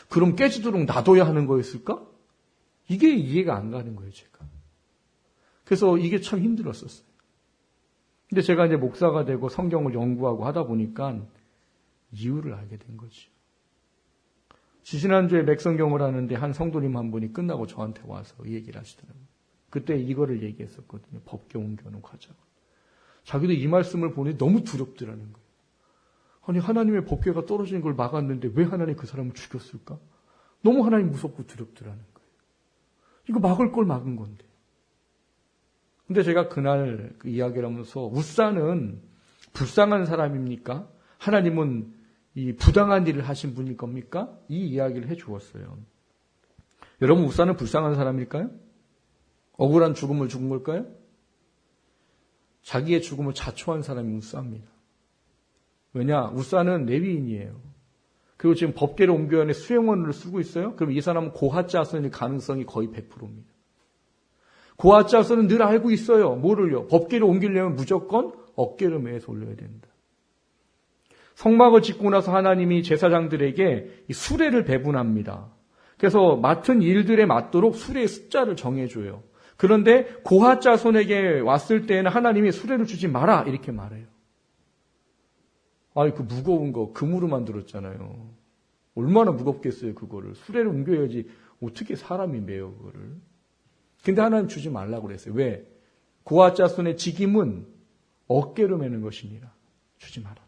그럼 깨지도록 놔둬야 하는 거였을까? 이게 이해가 안 가는 거예요, 제가. 그래서 이게 참 힘들었었어요. 근데 제가 이제 목사가 되고 성경을 연구하고 하다 보니까 이유를 알게 된 거죠. 지지난주에 맥성경을 하는데 한 성도님 한 분이 끝나고 저한테 와서 이 얘기를 하시더라고요. 그때 이거를 얘기했었거든요. 법계 옮겨오는 과정. 자기도 이 말씀을 보니 너무 두렵더라는 거예요. 아니 하나님의 법궤가 떨어지는 걸 막았는데 왜 하나님 그 사람을 죽였을까? 너무 하나님 무섭고 두렵더라는 거예요. 이거 막을 걸 막은 건데. 근데 제가 그날 그 이야기를 하면서 웃사는 불쌍한 사람입니까? 하나님은 이 부당한 일을 하신 분일 겁니까? 이 이야기를 해 주었어요. 여러분 웃사는 불쌍한 사람일까요? 억울한 죽음을 죽은 걸까요? 자기의 죽음을 자초한 사람이 웃사입니다. 왜냐? 웃사는 레위인이에요. 그리고 지금 법계를 옮겨야 수행원을 쓰고 있어요. 그럼 이 사람은 고하자손일 가능성이 거의 100%입니다. 고하자손은 늘 알고 있어요. 뭐를요? 법계를 옮기려면 무조건 어깨를 매서 올려야 된다. 성막을 짓고 나서 하나님이 제사장들에게 이 수레를 배분합니다. 그래서 맡은 일들에 맞도록 수레의 숫자를 정해줘요. 그런데 고하자손에게 왔을 때에는 하나님이 수레를 주지 마라 이렇게 말해요. 아이, 그 무거운 거 금으로 만들었잖아요. 얼마나 무겁겠어요, 그거를. 수레를 옮겨야지 어떻게 사람이 메요, 그거를. 근데 하나님 주지 말라고 그랬어요. 왜? 고아자손의 직임은 어깨로 매는 것이니라. 주지 말아라.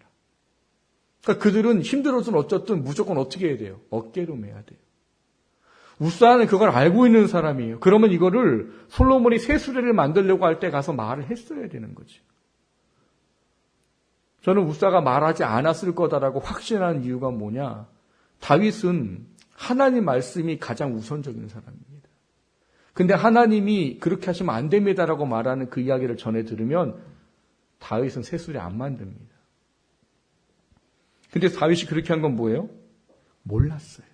그러니까 그들은 힘들어서는 어쨌든 무조건 어떻게 해야 돼요? 어깨로 매야 돼요. 우사는 그걸 알고 있는 사람이에요. 그러면 이거를 솔로몬이 새 수레를 만들려고 할 때 가서 말을 했어야 되는 거지. 저는 우사가 말하지 않았을 거다라고 확신하는 이유가 뭐냐? 다윗은 하나님 말씀이 가장 우선적인 사람입니다. 근데 하나님이 그렇게 하시면 안 됩니다라고 말하는 그 이야기를 전해 들으면 다윗은 새 수레 안 만듭니다. 근데 다윗이 그렇게 한 건 뭐예요? 몰랐어요.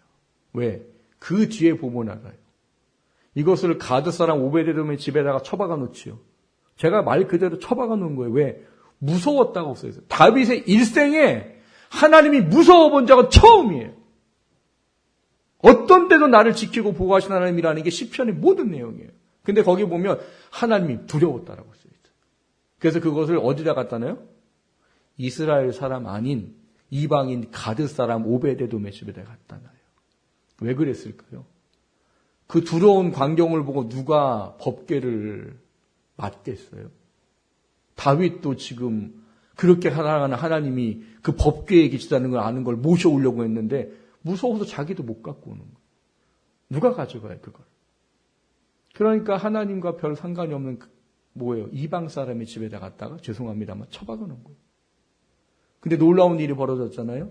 왜? 그 뒤에 보면 알아요. 이것을 가드 사람 오베데돔의 집에다가 처박아 놓지요. 제가 말 그대로 처박아 놓은 거예요. 왜? 무서웠다고 써있어요. 다윗의 일생에 하나님이 무서워 본 적은 처음이에요. 어떤 때도 나를 지키고 보호하신 하나님이라는 게 시편의 모든 내용이에요. 근데 거기 보면 하나님이 두려웠다라고 써있어요. 그래서 그것을 어디다 갖다 놔요? 이스라엘 사람 아닌 이방인 가드 사람 오베데돔의 집에다 갖다 놔요. 왜 그랬을까요? 그 두려운 광경을 보고 누가 법궤를 맡겠어요? 다윗도 지금 그렇게 사랑하는 하나님이 그 법궤에 계시다는 걸 아는 걸 모셔오려고 했는데 무서워서 자기도 못 갖고 오는 거예요. 누가 가져가요, 그걸? 그러니까 하나님과 별 상관이 없는 뭐예요? 이방 사람의 집에다 갔다가 죄송합니다만 처박아 놓은 거예요. 근데 놀라운 일이 벌어졌잖아요.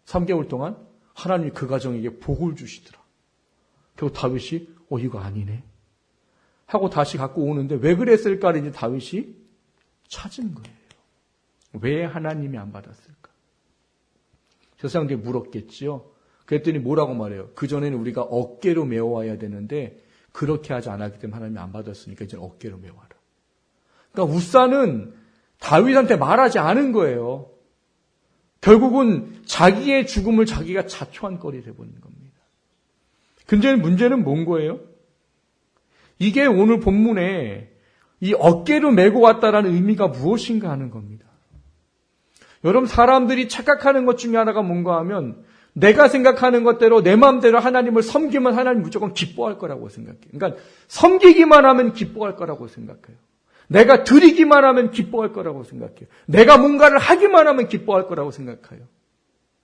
3개월 동안 하나님이 그 가정에게 복을 주시더라. 결국 다윗이 이거 아니네 하고 다시 갖고 오는데 왜 그랬을까를 이제 다윗이 찾은 거예요. 왜 하나님이 안 받았을까? 세상들이 물었겠지요. 그랬더니 뭐라고 말해요? 그전에는 우리가 어깨로 메워와야 되는데 그렇게 하지 않았기 때문에 하나님이 안 받았으니까 이제 어깨로 메워라. 그러니까 우사는 다윗한테 말하지 않은 거예요. 결국은 자기의 죽음을 자기가 자초한 꼴이 되어버린 겁니다. 근데 문제는 뭔 거예요? 이게 오늘 본문에 이 어깨로 메고 왔다라는 의미가 무엇인가 하는 겁니다. 여러분 사람들이 착각하는 것 중에 하나가 뭔가 하면 내가 생각하는 것대로 내 마음대로 하나님을 섬기면 하나님 무조건 기뻐할 거라고 생각해요. 그러니까 섬기기만 하면 기뻐할 거라고 생각해요. 내가 드리기만 하면 기뻐할 거라고 생각해요. 내가 뭔가를 하기만 하면 기뻐할 거라고 생각해요.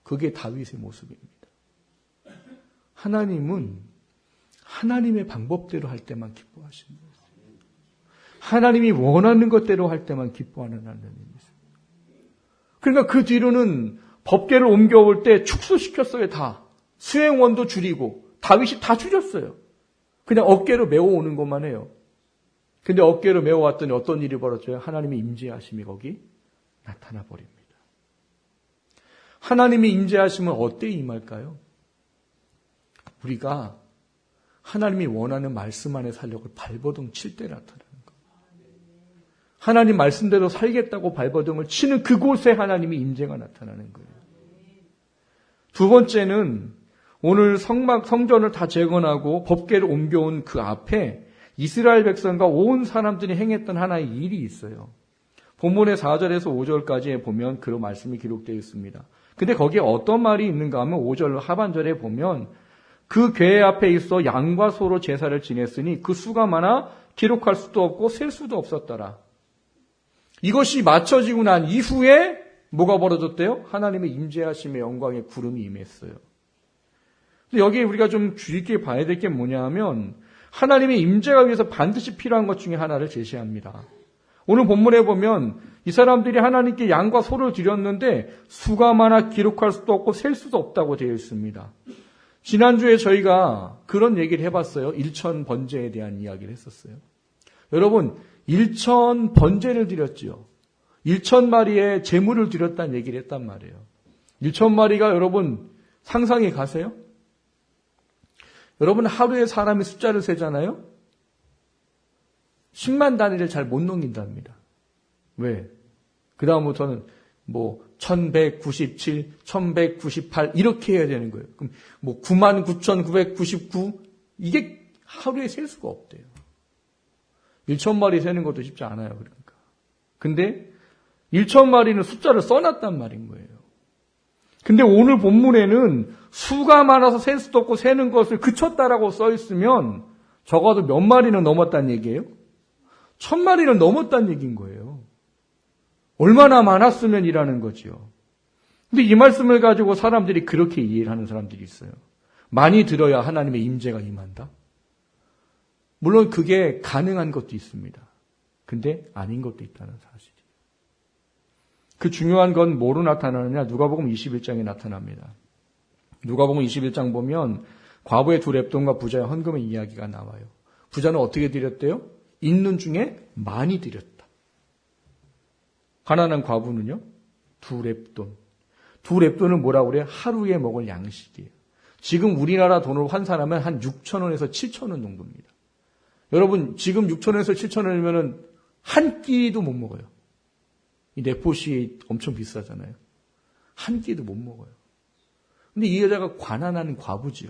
그게 다윗의 모습입니다. 하나님은 하나님의 방법대로 할 때만 기뻐하십니다. 하나님이 원하는 것대로 할 때만 기뻐하는 하나님이세요. 그러니까 그 뒤로는 법궤를 옮겨올 때 축소시켰어요. 다. 수행원도 줄이고 다윗이 다 줄였어요. 그냥 어깨로 메워오는 것만 해요. 근데 어깨로 메워왔더니 어떤 일이 벌어져요? 하나님의 임재하심이 거기 나타나 버립니다. 하나님의 임재하심은 어때 임할까요? 우리가 하나님이 원하는 말씀 안에 살려고 발버둥 칠 때 나타나는 거예요. 하나님 말씀대로 살겠다고 발버둥을 치는 그곳에 하나님의 임재가 나타나는 거예요. 두 번째는 오늘 성전을 다 재건하고 법궤를 옮겨온 그 앞에 이스라엘 백성과 온 사람들이 행했던 하나의 일이 있어요. 본문의 4절에서 5절까지 보면 그런 말씀이 기록되어 있습니다. 근데 거기에 어떤 말이 있는가 하면 5절 하반절에 보면 그 궤 앞에 있어 양과 소로 제사를 지냈으니 그 수가 많아 기록할 수도 없고 셀 수도 없었더라. 이것이 맞춰지고 난 이후에 뭐가 벌어졌대요? 하나님의 임재하심의 영광의 구름이 임했어요. 근데 여기에 우리가 좀 주의 깊게 봐야 될 게 뭐냐 하면 하나님의 임재가 위해서 반드시 필요한 것 중에 하나를 제시합니다. 오늘 본문에 보면 이 사람들이 하나님께 양과 소를 드렸는데 수가 많아 기록할 수도 없고 셀 수도 없다고 되어 있습니다. 지난주에 저희가 그런 얘기를 해봤어요. 일천 번제에 대한 이야기를 했었어요. 여러분, 일천 번제를 드렸지요. 1,000마리의 제물을 드렸다는 얘기를 했단 말이에요. 1,000마리가 여러분 상상이 가세요? 여러분 하루에 사람이 숫자를 세잖아요? 10만 단위를 잘 못 넘긴답니다. 왜? 그 다음부터는 1197, 1198 이렇게 해야 되는 거예요. 그럼 99,999 이게 하루에 셀 수가 없대요. 1,000마리 세는 것도 쉽지 않아요. 그러니까. 근데 1,000마리는 숫자를 써놨단 말인 거예요. 근데 오늘 본문에는 수가 많아서 셀 수도 없고 세는 것을 그쳤다라고 써 있으면 적어도 몇 마리는 넘었다는 얘기예요? 1,000마리는 넘었다는 얘기인 거예요. 얼마나 많았으면 이라는 거죠. 근데 이 말씀을 가지고 사람들이 그렇게 이해를 하는 사람들이 있어요. 많이 들어야 하나님의 임재가 임한다. 물론 그게 가능한 것도 있습니다. 근데 아닌 것도 있다는 사실이에요. 그 중요한 건 뭐로 나타나느냐? 누가복음 21장에 나타납니다. 누가복음 21장 보면 과부의 두 렙돈과 부자의 헌금의 이야기가 나와요. 부자는 어떻게 드렸대요? 있는 중에 많이 드렸다. 가난한 과부는요? 두 렙돈. 두 렙돈은 뭐라고 그래요? 하루에 먹을 양식이에요. 지금 우리나라 돈으로 환산하면 한 6,000원에서 7,000원 정도입니다. 여러분 지금 6,000원에서 7,000원이면 한 끼도 못 먹어요. 이 네포시 엄청 비싸잖아요. 한 끼도 못 먹어요. 근데 이 여자가 가난한 과부지요.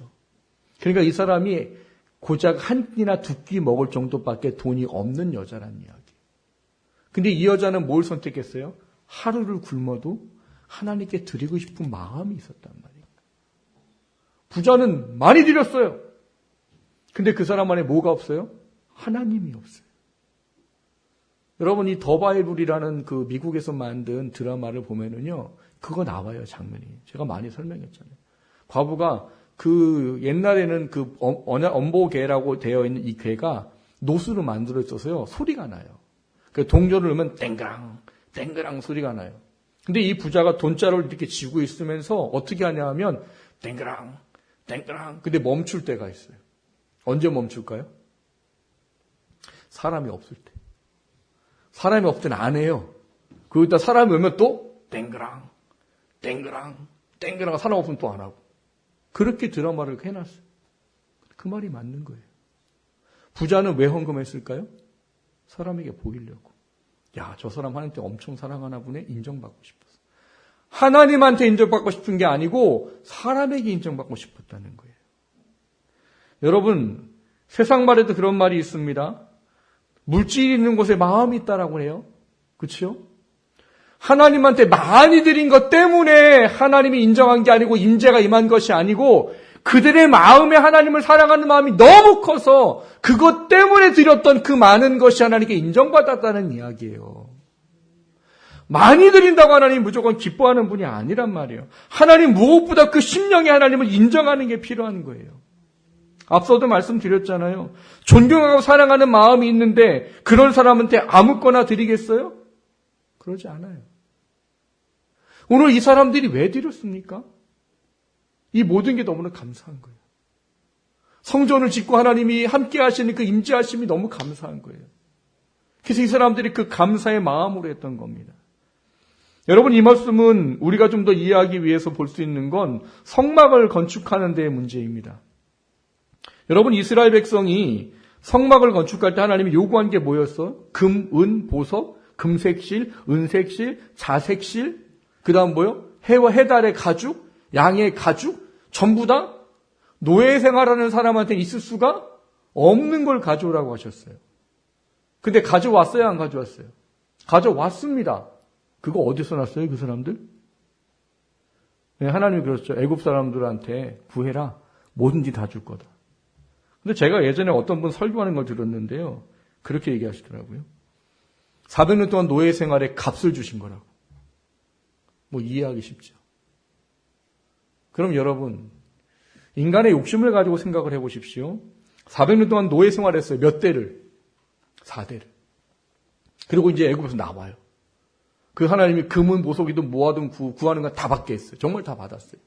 그러니까 이 사람이 고작 한 끼나 두 끼 먹을 정도밖에 돈이 없는 여자란 이야기. 근데 이 여자는 뭘 선택했어요? 하루를 굶어도 하나님께 드리고 싶은 마음이 있었단 말이에요. 부자는 많이 드렸어요. 근데 그 사람 안에 뭐가 없어요? 하나님이 없어요. 여러분 이 더 바이블이라는 그 미국에서 만든 드라마를 보면은요. 그거 나와요, 장면이. 제가 많이 설명했잖아요. 과부가 그 옛날에는 그 엄보개라고 되어 있는 이 괴가 노수로 만들어져서요. 소리가 나요. 그 동전을 넣으면 땡그랑 땡그랑 소리가 나요. 근데 이 부자가 돈자루를 이렇게 쥐고 있으면서 어떻게 하냐 하면 땡그랑 땡그랑 근데 멈출 때가 있어요. 언제 멈출까요? 사람이 없을 때. 사람이 없을 때는 안 해요. 거기다 사람이 오면 또 땡그랑 땡그랑 땡그랑 사람 없으면 또 안 하고. 그렇게 드라마를 해놨어요. 그 말이 맞는 거예요. 부자는 왜 헌금했을까요? 사람에게 보이려고. 야, 저 사람 하나님께 엄청 사랑하나 보네. 인정받고 싶었어. 하나님한테 인정받고 싶은 게 아니고 사람에게 인정받고 싶었다는 거예요. 여러분, 세상 말에도 그런 말이 있습니다. 물질이 있는 곳에 마음이 있다라고 해요. 그렇죠? 하나님한테 많이 드린 것 때문에 하나님이 인정한 게 아니고 임재가 임한 것이 아니고 그들의 마음에 하나님을 사랑하는 마음이 너무 커서 그것 때문에 드렸던 그 많은 것이 하나님께 인정받았다는 이야기예요. 많이 드린다고 하나님 무조건 기뻐하는 분이 아니란 말이에요. 하나님 무엇보다 그 심령에 하나님을 인정하는 게 필요한 거예요. 앞서도 말씀드렸잖아요. 존경하고 사랑하는 마음이 있는데 그런 사람한테 아무거나 드리겠어요? 그러지 않아요. 오늘 이 사람들이 왜 드렸습니까? 이 모든 게 너무나 감사한 거예요. 성전을 짓고 하나님이 함께 하시는 그 임재하심이 너무 감사한 거예요. 그래서 이 사람들이 그 감사의 마음으로 했던 겁니다. 여러분 이 말씀은 우리가 좀 더 이해하기 위해서 볼 수 있는 건 성막을 건축하는 데의 문제입니다. 여러분 이스라엘 백성이 성막을 건축할 때 하나님이 요구한 게 뭐였어? 금, 은, 보석, 금색실, 은색실, 자색실, 그 다음 뭐요? 해와 해달의 가죽, 양의 가죽, 전부 다 노예 생활하는 사람한테 있을 수가 없는 걸 가져오라고 하셨어요. 근데 가져왔어요? 안 가져왔어요? 가져왔습니다. 그거 어디서 났어요? 그 사람들? 하나님이 그랬죠. 애굽 사람들한테 구해라. 뭐든지 다 줄 거다. 근데 제가 예전에 어떤 분 설교하는 걸 들었는데요. 그렇게 얘기하시더라고요. 400년 동안 노예 생활에 값을 주신 거라고. 뭐 이해하기 쉽죠. 그럼 여러분, 인간의 욕심을 가지고 생각을 해보십시오. 400년 동안 노예 생활했어요. 몇 대를? 4대를. 그리고 이제 애굽에서 나와요. 그 하나님이 금은 보석이든 뭐하든 구하는 건 다 받게 했어요. 정말 다 받았어요.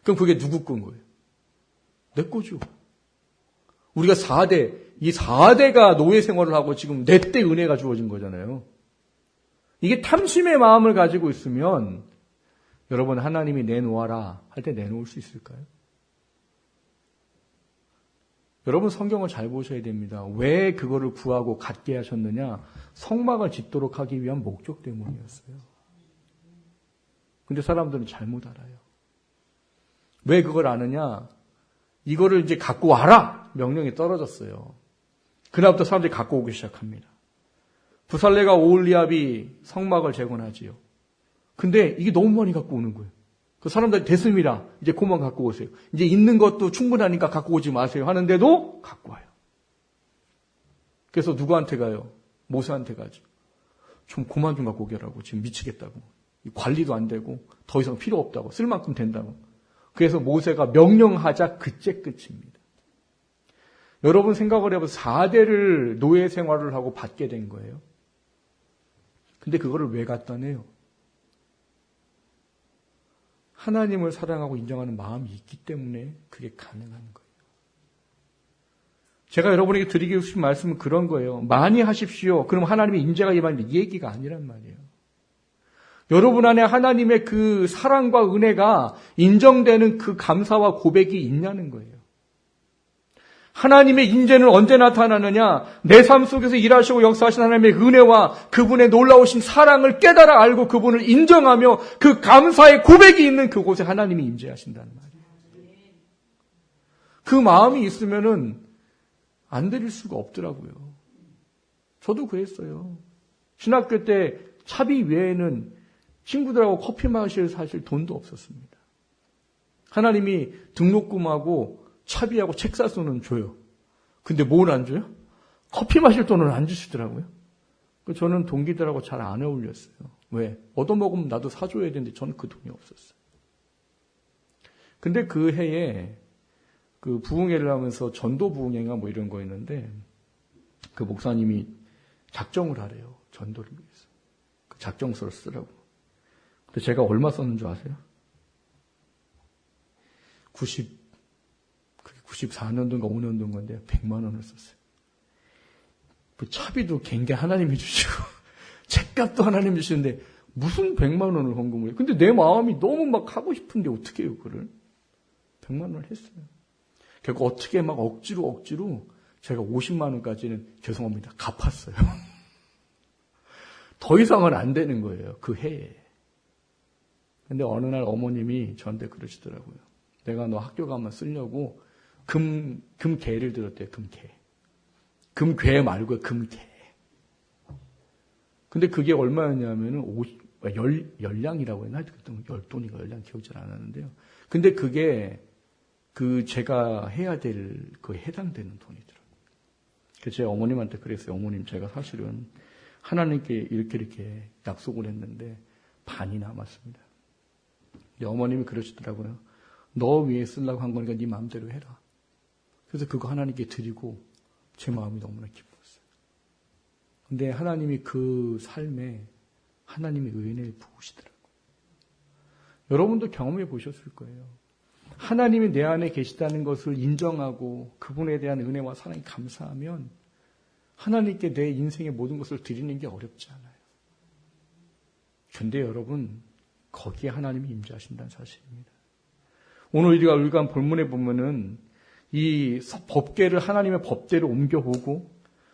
그럼 그게 누구 건 거예요? 내 거죠. 우리가 4대, 이 4대가 노예 생활을 하고 지금 4대 은혜가 주어진 거잖아요. 이게 탐심의 마음을 가지고 있으면 여러분 하나님이 내놓아라 할 때 내놓을 수 있을까요? 여러분 성경을 잘 보셔야 됩니다. 왜 그거를 구하고 갖게 하셨느냐? 성막을 짓도록 하기 위한 목적 때문이었어요. 근데 사람들은 잘못 알아요. 왜 그걸 아느냐? 이거를 이제 갖고 와라! 명령이 떨어졌어요. 그날부터 사람들이 갖고 오기 시작합니다. 부살레가 오홀리압이 성막을 재건하지요. 근데 이게 너무 많이 갖고 오는 거예요. 그 사람들이 됐습니다. 이제 그만 갖고 오세요. 이제 있는 것도 충분하니까 갖고 오지 마세요. 하는데도 갖고 와요. 그래서 누구한테 가요? 모세한테 가죠. 좀 그만 좀 갖고 오게라고. 지금 미치겠다고. 관리도 안 되고 더 이상 필요 없다고. 쓸 만큼 된다고. 그래서 모세가 명령하자 그째 끝입니다. 여러분 생각을 해보세요. 4대를 노예 생활을 하고 받게 된 거예요. 근데 그거를 왜 갖다 내요? 하나님을 사랑하고 인정하는 마음이 있기 때문에 그게 가능한 거예요. 제가 여러분에게 드리고 싶은 말씀은 그런 거예요. 많이 하십시오. 그럼 하나님의 인재가 임하는 이 얘기가 아니란 말이에요. 여러분 안에 하나님의 그 사랑과 은혜가 인정되는 그 감사와 고백이 있냐는 거예요. 하나님의 인재는 언제 나타나느냐? 내 삶 속에서 일하시고 역사하신 하나님의 은혜와 그분의 놀라우신 사랑을 깨달아 알고 그분을 인정하며 그 감사의 고백이 있는 그곳에 하나님이 임재하신다는 말이에요. 그 마음이 있으면은 안 드릴 수가 없더라고요. 저도 그랬어요. 신학교 때 차비 외에는 친구들하고 커피 마실 사실 돈도 없었습니다. 하나님이 등록금하고 차비하고 책 살 돈은 줘요. 근데 뭘 안 줘요? 커피 마실 돈은 안 주시더라고요. 저는 동기들하고 잘 안 어울렸어요. 왜? 얻어먹으면 나도 사줘야 되는데 저는 그 돈이 없었어요. 근데 그 해에 그 부흥회를 하면서 전도 부흥회가 뭐 이런 거 있는데 그 목사님이 작정을 하래요. 전도를 위해서. 그 작정서를 쓰라고. 근데 제가 얼마 썼는 줄 아세요? 94년도인가 5년도인가인데 100만 원을 썼어요. 그 차비도 갱게 하나님이 주시고 책값도 하나님이 주시는데 무슨 100만 원을 헌금을 해요. 근데 내 마음이 너무 막 하고 싶은데 어떻게 해요 그걸. 100만 원을 했어요. 결국 어떻게 막 억지로 제가 50만 원까지는 죄송합니다. 갚았어요. 더 이상은 안 되는 거예요. 그 해에. 근데 어느 날 어머님이 저한테 그러시더라고요. 내가 너 학교 가면 쓰려고 금괴를 들었대요. 금괴. 금괴 말고 금괴. 근데 그게 얼마였냐면은 열량이라고 했나? 그때 열돈인가 열량 기억이 잘 안 나는데요. 근데 그게 제가 해야 될 그에 해당되는 돈이더라고요. 그래서 제가 어머님한테 그랬어요. 어머님, 제가 사실은 하나님께 이렇게 약속을 했는데 반이 남았습니다. 근데 어머님이 그러시더라고요. 너 위해 쓰려고 한 거니까 네 마음대로 해라. 그래서 그거 하나님께 드리고 제 마음이 너무나 기뻤어요. 근데 하나님이 그 삶에 하나님의 은혜를 부으시더라고요. 여러분도 경험해 보셨을 거예요. 하나님이 내 안에 계시다는 것을 인정하고 그분에 대한 은혜와 사랑이 감사하면 하나님께 내 인생의 모든 것을 드리는 게 어렵지 않아요. 그런데 여러분, 거기에 하나님이 임재하신다는 사실입니다. 오늘 우리가 읽은 본문에 보면은 이 법궤를 하나님의 법대로 옮겨오고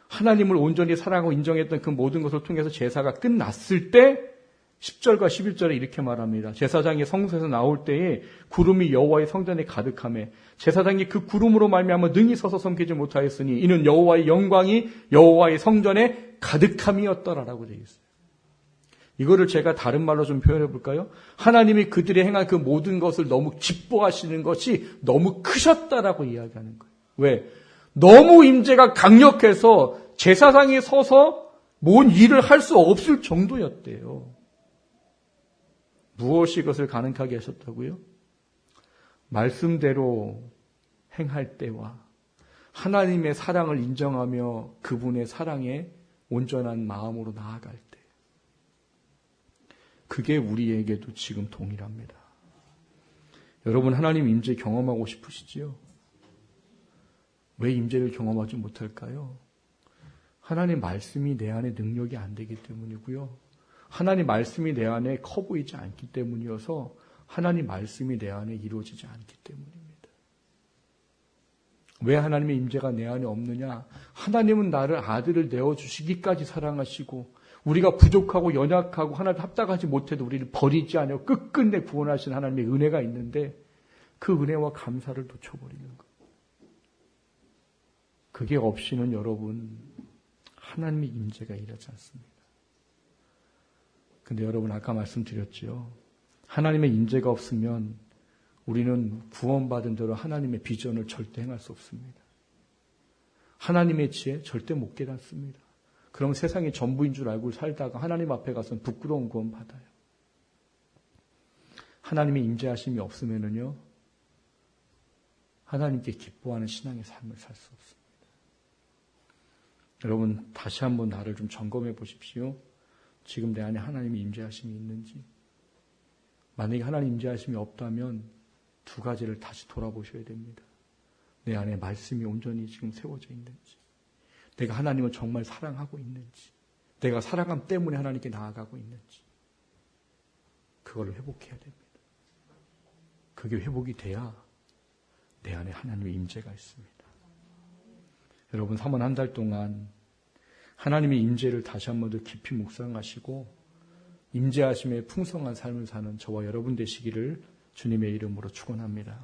하나님을 온전히 사랑하고 인정했던 그 모든 것을 통해서 제사가 끝났을 때 10절과 11절에 이렇게 말합니다. 제사장이 성소에서 나올 때에 구름이 여호와의 성전에 가득하매 제사장이 그 구름으로 말미암아 능히 서서 섬기지 못하였으니 이는 여호와의 영광이 여호와의 성전에 가득함이었더라라고 되어 있어요. 이거를 제가 다른 말로 좀 표현해 볼까요? 하나님이 그들이 행한 그 모든 것을 너무 기뻐하시는 것이 너무 크셨다라고 이야기하는 거예요. 왜? 너무 임재가 강력해서 제사상에 서서 뭔 일을 할 수 없을 정도였대요. 무엇이 그것을 가능하게 하셨다고요? 말씀대로 행할 때와 하나님의 사랑을 인정하며 그분의 사랑에 온전한 마음으로 나아갈 때, 그게 우리에게도 지금 동일합니다. 여러분, 하나님 임재 경험하고 싶으시지요? 왜 임재를 경험하지 못할까요? 하나님 말씀이 내 안에 능력이 안 되기 때문이고요. 하나님 말씀이 내 안에 커 보이지 않기 때문이어서 하나님 말씀이 내 안에 이루어지지 않기 때문입니다. 왜 하나님의 임재가 내 안에 없느냐? 하나님은 나를 아들을 내어주시기까지 사랑하시고 우리가 부족하고 연약하고 하나님 합당하지 못해도 우리를 버리지 않고 끝끝내 구원하신 하나님의 은혜가 있는데 그 은혜와 감사를 놓쳐버리는 것. 그게 없이는 여러분 하나님의 임재가 일하지 않습니다. 근데 여러분 아까 말씀드렸죠. 하나님의 임재가 없으면 우리는 구원받은 대로 하나님의 비전을 절대 행할 수 없습니다. 하나님의 지혜 절대 못 깨닫습니다. 그럼 세상이 전부인 줄 알고 살다가 하나님 앞에 가서는 부끄러운 구원 받아요. 하나님의 임재하심이 없으면은요, 하나님께 기뻐하는 신앙의 삶을 살 수 없습니다. 여러분 다시 한번 나를 좀 점검해 보십시오. 지금 내 안에 하나님의 임재하심이 있는지. 만약에 하나님 임재하심이 없다면 두 가지를 다시 돌아보셔야 됩니다. 내 안에 말씀이 온전히 지금 세워져 있는지, 내가 하나님을 정말 사랑하고 있는지, 내가 사랑함 때문에 하나님께 나아가고 있는지, 그걸 회복해야 됩니다. 그게 회복이 돼야 내 안에 하나님의 임재가 있습니다. 여러분 3월 한 달 동안 하나님의 임재를 다시 한 번 더 깊이 묵상하시고 임재하심의 풍성한 삶을 사는 저와 여러분 되시기를 주님의 이름으로 축원합니다.